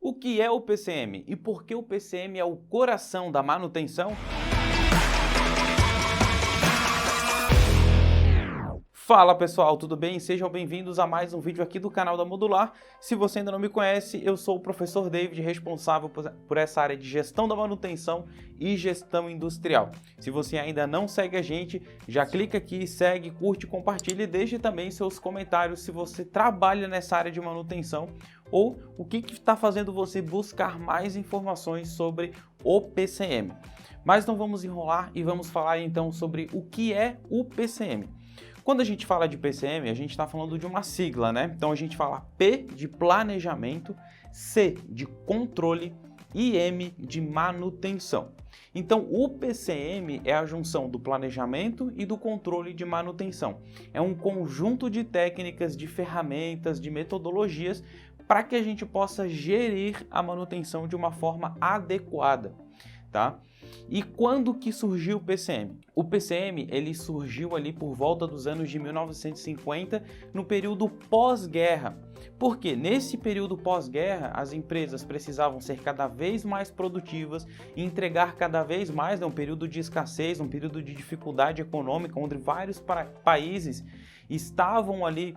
O que é o PCM e por que o PCM é o coração da manutenção? Fala pessoal, tudo bem? Sejam bem-vindos a mais um vídeo aqui do canal da Modular. Se você ainda não me conhece, eu sou o professor David, responsável por essa área de gestão da manutenção e gestão industrial. Se você ainda não segue a gente, já clica aqui, segue, curte, compartilha e deixe também seus comentários se você trabalha nessa área de manutenção ou o que está fazendo você buscar mais informações sobre o PCM. Mas não vamos enrolar e vamos falar então sobre o que é o PCM. Quando a gente fala de PCM, a gente está falando de uma sigla, né? Então a gente fala P de planejamento, C de controle e M de manutenção. Então o PCM é a junção do planejamento e do controle de manutenção. É um conjunto de técnicas, de ferramentas, de metodologias para que a gente possa gerir a manutenção de uma forma adequada, tá? E quando que surgiu o PCM? O PCM ele surgiu ali por volta dos anos de 1950, no período pós-guerra. Porque nesse período pós-guerra, as empresas precisavam ser cada vez mais produtivas e entregar cada vez mais, um período de escassez, um período de dificuldade econômica, onde vários países estavam ali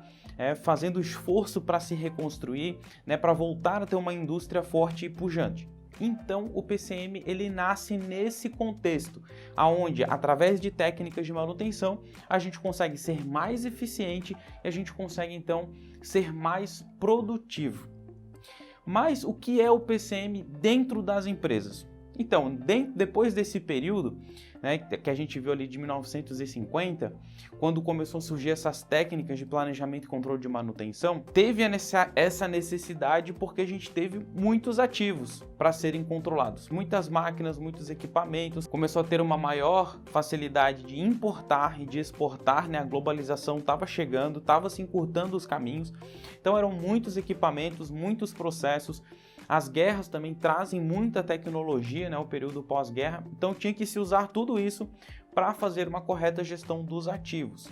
fazendo esforço para se reconstruir, para voltar a ter uma indústria forte e pujante. Então, o PCM ele nasce nesse contexto, onde, através de técnicas de manutenção, a gente consegue ser mais eficiente e a gente consegue, então, ser mais produtivo. Mas o que é o PCM dentro das empresas? Então, depois desse período, que a gente viu ali de 1950, quando começou a surgir essas técnicas de planejamento e controle de manutenção, teve essa necessidade porque a gente teve muitos ativos para serem controlados. Muitas máquinas, muitos equipamentos, começou a ter uma maior facilidade de importar e de exportar, a globalização estava chegando, estava se encurtando os caminhos, então eram muitos equipamentos, muitos processos. As guerras também trazem muita tecnologia, o período pós-guerra, então tinha que se usar tudo isso para fazer uma correta gestão dos ativos.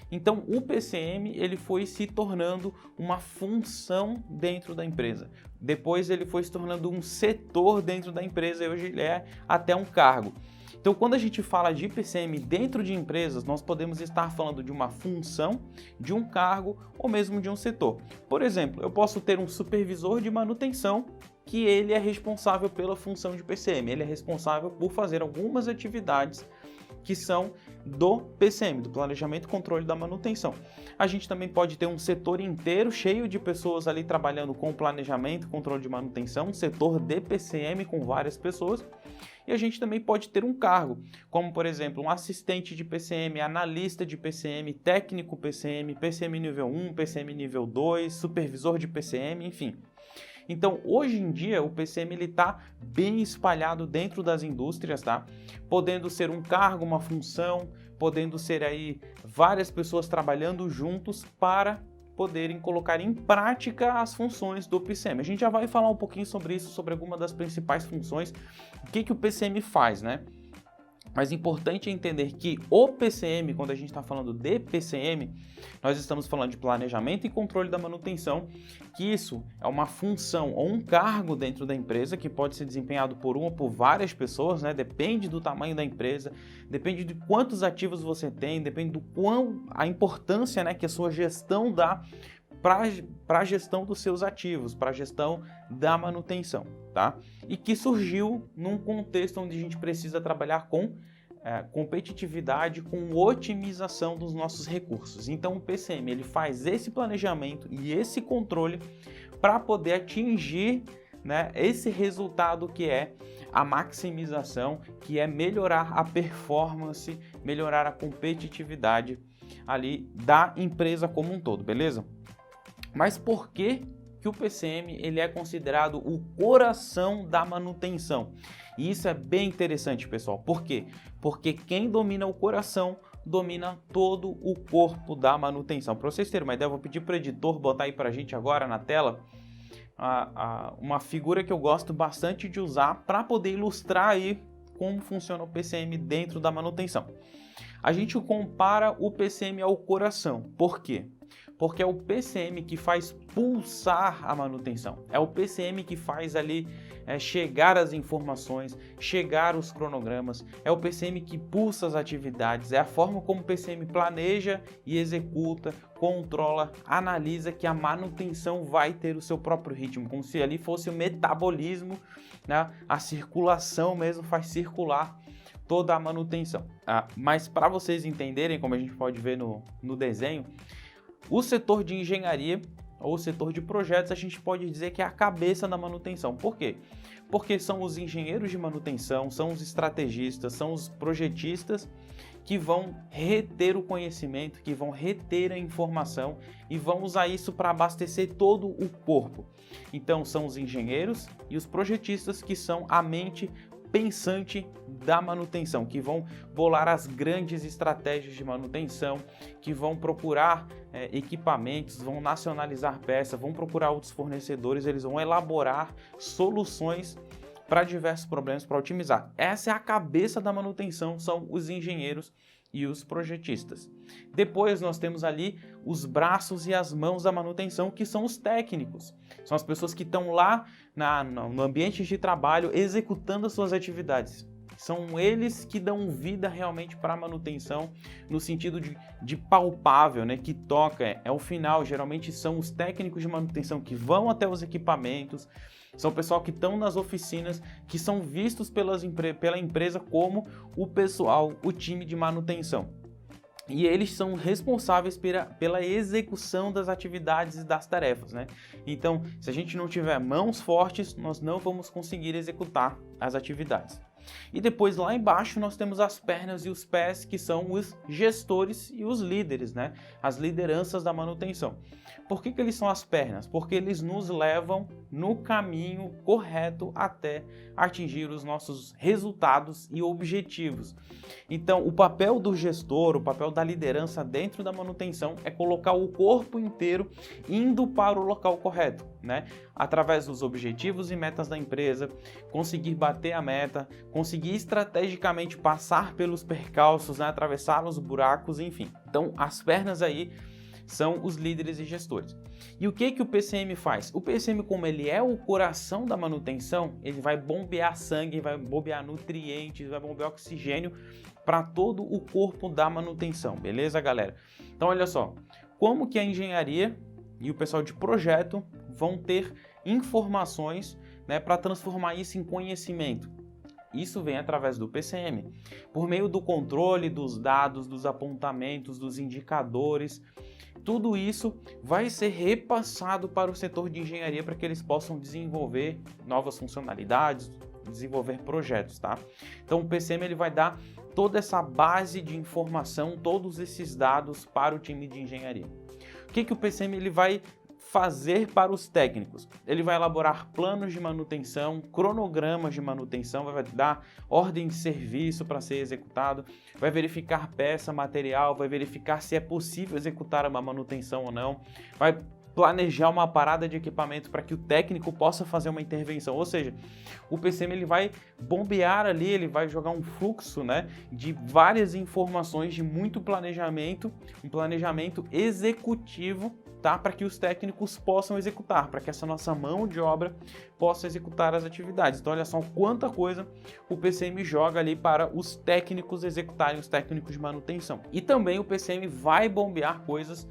Então o PCM ele foi se tornando uma função dentro da empresa. Depois ele foi se tornando um setor dentro da empresa e hoje ele é até um cargo. Então, quando a gente fala de PCM dentro de empresas, nós podemos estar falando de uma função, de um cargo ou mesmo de um setor. Por exemplo, eu posso ter um supervisor de manutenção que ele é responsável pela função de PCM. Ele é responsável por fazer algumas atividades que são do PCM, do planejamento e controle da manutenção. A gente também pode ter um setor inteiro cheio de pessoas ali trabalhando com planejamento e controle de manutenção, um setor de PCM com várias pessoas. E a gente também pode ter um cargo, como por exemplo, um assistente de PCM, analista de PCM, técnico PCM, PCM nível 1, PCM nível 2, supervisor de PCM, enfim. Então, hoje em dia, o PCM está bem espalhado dentro das indústrias, tá? Podendo ser um cargo, uma função, podendo ser aí várias pessoas trabalhando juntos para poderem colocar em prática as funções do PCM. A gente já vai falar um pouquinho sobre isso, sobre alguma das principais funções, o que o PCM faz, Mas é importante entender que o PCM, quando a gente está falando de PCM, nós estamos falando de planejamento e controle da manutenção, que isso é uma função ou um cargo dentro da empresa que pode ser desempenhado por uma ou por várias pessoas, depende do tamanho da empresa, depende de quantos ativos você tem, depende do a importância que a sua gestão dá para a gestão dos seus ativos, para a gestão da manutenção, tá? E que surgiu num contexto onde a gente precisa trabalhar com competitividade, com otimização dos nossos recursos. Então o PCM ele faz esse planejamento e esse controle para poder atingir esse resultado que é a maximização, que é melhorar a performance, melhorar a competitividade ali da empresa como um todo, beleza? Mas por que o PCM ele é considerado o coração da manutenção? E isso é bem interessante, pessoal. Por quê? Porque quem domina o coração domina todo o corpo da manutenção. Para vocês terem uma ideia, eu vou pedir para o editor botar aí para a gente agora na tela uma figura que eu gosto bastante de usar para poder ilustrar aí como funciona o PCM dentro da manutenção. A gente compara o PCM ao coração. Por quê? Porque é o PCM que faz pulsar a manutenção, é o PCM que faz ali chegar as informações, chegar os cronogramas, é o PCM que pulsa as atividades, é a forma como o PCM planeja e executa, controla, analisa que a manutenção vai ter o seu próprio ritmo, como se ali fosse o metabolismo, né? A circulação mesmo faz circular toda a manutenção. Mas para vocês entenderem, como a gente pode ver no desenho, o setor de engenharia ou setor de projetos, a gente pode dizer que é a cabeça da manutenção. Por quê? Porque são os engenheiros de manutenção, são os estrategistas, são os projetistas que vão reter o conhecimento, que vão reter a informação e vão usar isso para abastecer todo o corpo. Então, são os engenheiros e os projetistas que são a mente pensante da manutenção, que vão bolar as grandes estratégias de manutenção, que vão procurar equipamentos, vão nacionalizar peças, vão procurar outros fornecedores, eles vão elaborar soluções para diversos problemas para otimizar. Essa é a cabeça da manutenção, são os engenheiros e os projetistas. Depois nós temos ali os braços e as mãos da manutenção, que são os técnicos. São as pessoas que estão lá no ambiente de trabalho executando as suas atividades. São eles que dão vida realmente para a manutenção, no sentido de palpável, né? Que toca, é o final. Geralmente são os técnicos de manutenção que vão até os equipamentos, são o pessoal que estão nas oficinas, que são vistos pela empresa como o pessoal, o time de manutenção. E eles são responsáveis pela execução das atividades e das tarefas, né? Então, se a gente não tiver mãos fortes, nós não vamos conseguir executar as atividades. E depois lá embaixo nós temos as pernas e os pés, que são os gestores e os líderes, né? As lideranças da manutenção. Por que eles são as pernas? Porque eles nos levam no caminho correto até atingir os nossos resultados e objetivos. Então, o papel do gestor, o papel da liderança dentro da manutenção é colocar o corpo inteiro indo para o local correto, né? Através dos objetivos e metas da empresa, conseguir bater a meta, conseguir estrategicamente passar pelos percalços, né? Atravessar os buracos, enfim. Então, as pernas aí são os líderes e gestores. E o que o PCM faz? O PCM, como ele é o coração da manutenção, ele vai bombear sangue, vai bombear nutrientes, vai bombear oxigênio para todo o corpo da manutenção, beleza, galera? Então, olha só, como que a engenharia e o pessoal de projeto vão ter informações, né, para transformar isso em conhecimento? Isso vem através do PCM, por meio do controle dos dados, dos apontamentos, dos indicadores. Tudo isso vai ser repassado para o setor de engenharia para que eles possam desenvolver novas funcionalidades, desenvolver projetos, tá? Então o PCM ele vai dar toda essa base de informação, todos esses dados para o time de engenharia. O que o PCM ele vai fazer para os técnicos? Ele vai elaborar planos de manutenção, cronogramas de manutenção, vai dar ordem de serviço para ser executado, vai verificar peça, material, vai verificar se é possível executar uma manutenção ou não, vai planejar uma parada de equipamento para que o técnico possa fazer uma intervenção. Ou seja, o PCM ele vai bombear ali, ele vai jogar um fluxo, né, de várias informações, de muito planejamento, um planejamento executivo, tá, para que os técnicos possam executar, para que essa nossa mão de obra possa executar as atividades. Então olha só quanta coisa o PCM joga ali para os técnicos executarem, os técnicos de manutenção. E também o PCM vai bombear coisas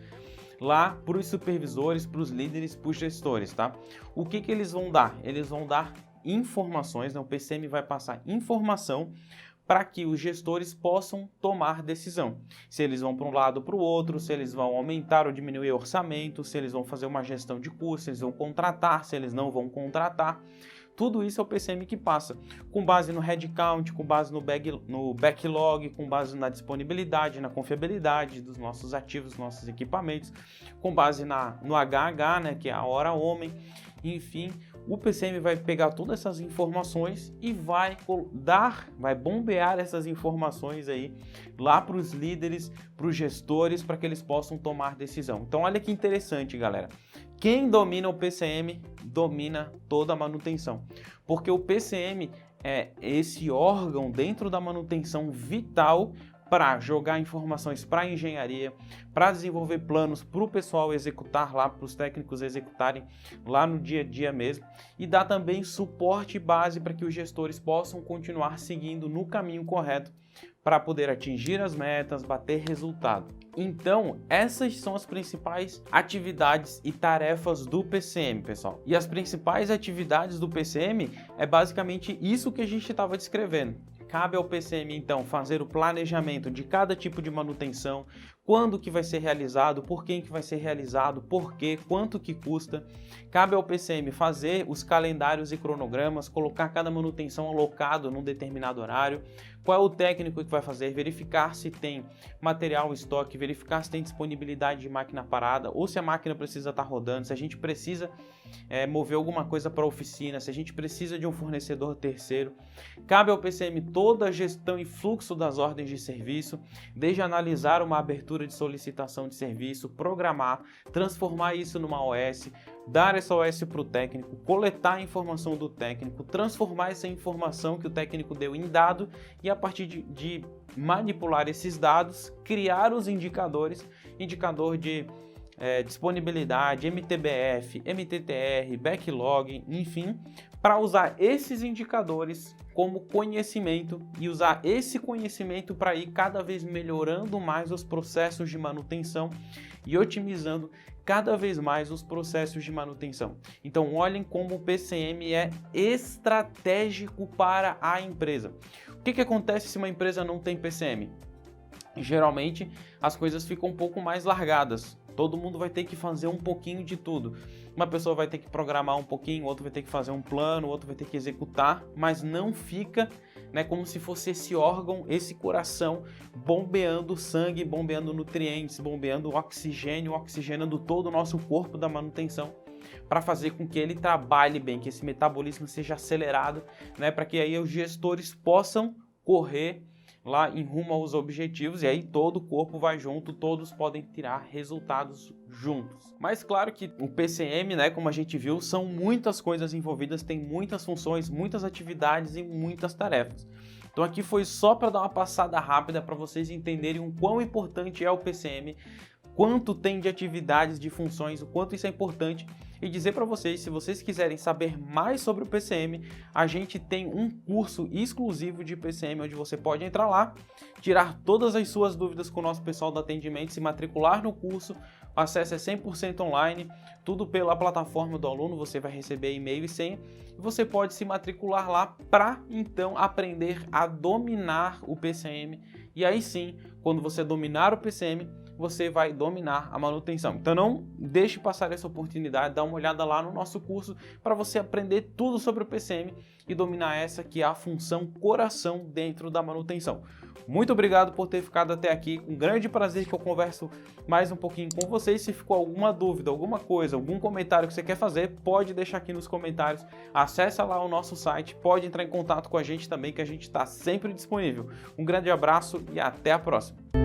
lá para os supervisores, para os líderes, para os gestores, tá? O que eles vão dar? Eles vão dar informações, né? O PCM vai passar informação para que os gestores possam tomar decisão. Se eles vão para um lado ou para o outro, se eles vão aumentar ou diminuir o orçamento, se eles vão fazer uma gestão de custos, se eles vão contratar, se eles não vão contratar. Tudo isso é o PCM que passa, com base no headcount, com base no backlog, com base na disponibilidade, na confiabilidade dos nossos ativos, dos nossos equipamentos, com base no HH, né, que é a hora homem. Enfim, o PCM vai pegar todas essas informações e vai bombear essas informações aí lá para os líderes, para os gestores, para que eles possam tomar decisão. Então olha que interessante, galera. Quem domina o PCM domina toda a manutenção, porque o PCM é esse órgão dentro da manutenção vital para jogar informações para a engenharia, para desenvolver planos para o pessoal executar lá, para os técnicos executarem lá no dia a dia mesmo, e dá também suporte base para que os gestores possam continuar seguindo no caminho correto para poder atingir as metas, bater resultado. Então, essas são as principais atividades e tarefas do PCM, pessoal. E as principais atividades do PCM é basicamente isso que a gente estava descrevendo. Cabe ao PCM, então, fazer o planejamento de cada tipo de manutenção, quando que vai ser realizado, por quem que vai ser realizado, por quê, quanto que custa. Cabe ao PCM fazer os calendários e cronogramas, colocar cada manutenção alocado num determinado horário, qual é o técnico que vai fazer, verificar se tem material em estoque, verificar se tem disponibilidade de máquina parada, ou se a máquina precisa estar rodando, se a gente precisa mover alguma coisa para a oficina, se a gente precisa de um fornecedor terceiro. Cabe ao PCM toda a gestão e fluxo das ordens de serviço, desde analisar uma abertura de solicitação de serviço, programar, transformar isso numa OS, dar essa OS para o técnico, coletar a informação do técnico, transformar essa informação que o técnico deu em dado e a partir de manipular esses dados, criar os indicadores, indicador de disponibilidade, MTBF, MTTR, backlog, enfim, para usar esses indicadores como conhecimento e usar esse conhecimento para ir cada vez melhorando mais os processos de manutenção e otimizando cada vez mais os processos de manutenção. Então, olhem como o PCM é estratégico para a empresa. O que acontece se uma empresa não tem PCM? Geralmente, as coisas ficam um pouco mais largadas. Todo mundo vai ter que fazer um pouquinho de tudo. Uma pessoa vai ter que programar um pouquinho, outro vai ter que fazer um plano, outro vai ter que executar, mas não fica, como se fosse esse órgão, esse coração bombeando sangue, bombeando nutrientes, bombeando oxigênio, oxigenando todo o nosso corpo da manutenção para fazer com que ele trabalhe bem, que esse metabolismo seja acelerado, para que aí os gestores possam correr lá em rumo aos objetivos e aí todo o corpo vai junto, todos podem tirar resultados juntos. Mas claro que o PCM, como a gente viu, são muitas coisas envolvidas, tem muitas funções, muitas atividades e muitas tarefas. Então aqui foi só para dar uma passada rápida para vocês entenderem o quão importante é o PCM, quanto tem de atividades, de funções, o quanto isso é importante e dizer para vocês, se vocês quiserem saber mais sobre o PCM, a gente tem um curso exclusivo de PCM onde você pode entrar lá, tirar todas as suas dúvidas com o nosso pessoal do atendimento, se matricular no curso, o acesso é 100% online, tudo pela plataforma do aluno, você vai receber e-mail e senha, e você pode se matricular lá para então aprender a dominar o PCM, e aí sim, quando você dominar o PCM, você vai dominar a manutenção. Então não deixe passar essa oportunidade, dá uma olhada lá no nosso curso para você aprender tudo sobre o PCM e dominar essa que é a função coração dentro da manutenção. Muito obrigado por ter ficado até aqui, um grande prazer que eu converso mais um pouquinho com vocês. Se ficou alguma dúvida, alguma coisa, algum comentário que você quer fazer, pode deixar aqui nos comentários, acessa lá o nosso site, pode entrar em contato com a gente também que a gente está sempre disponível. Um grande abraço e até a próxima!